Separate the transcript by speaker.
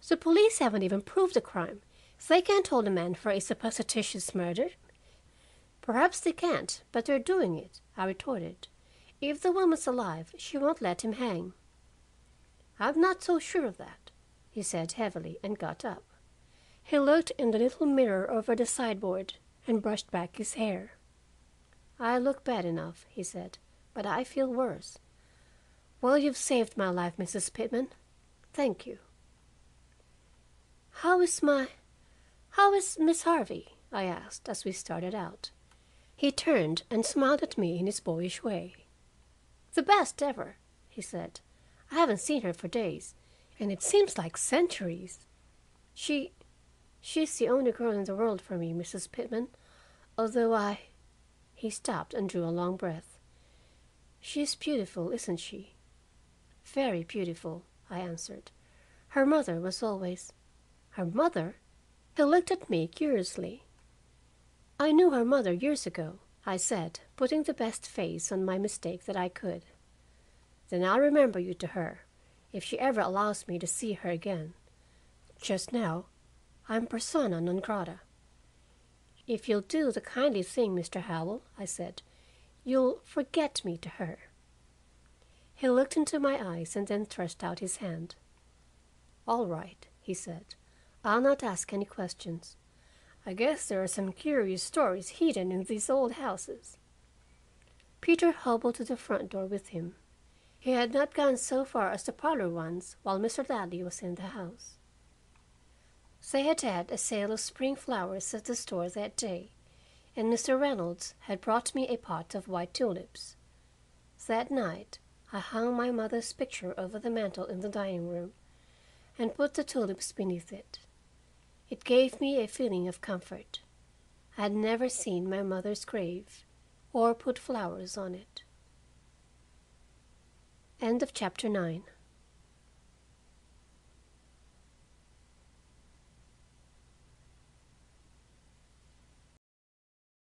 Speaker 1: The police haven't even proved the crime. They can't hold a man for a supposititious murder. Perhaps they can't, but they're doing it, I retorted. If the woman's alive, she won't let him hang. I'm not so sure of that, he said heavily, and got up. He looked in the little mirror over the sideboard and brushed back his hair. I look bad enough, he said, but I feel worse. Well, you've saved my life, Mrs. Pitman. Thank you. How is Miss Harvey? I asked as we started out. He turned and smiled at me in his boyish way. The best ever, he said. I haven't seen her for days, and it seems like centuries. She's the only girl in the world for me, Mrs. Pitman, although He stopped and drew a long breath. She's beautiful, isn't she? Very beautiful, I answered. Her mother was always. Her mother? He looked at me curiously. I knew her mother years ago, I said, putting the best face on my mistake that I could. Then I'll remember you to her, if she ever allows me to see her again. Just now, I'm persona non grata. If you'll do the kindly thing, Mr. Howell, I said, you'll forget me to her. He looked into my eyes and then thrust out his hand. All right, he said. I'll not ask any questions. I guess there are some curious stories hidden in these old houses. Peter hobbled to the front door with him. He had not gone so far as the parlor once while Mr. Ladley was in the house. They had had a sale of spring flowers at the store that day, and Mr. Reynolds had brought me a pot of white tulips. That night I hung my mother's picture over the mantel in the dining room and put the tulips beneath it. It gave me a feeling of comfort. I had never seen my mother's grave or put flowers on it. End of chapter 9.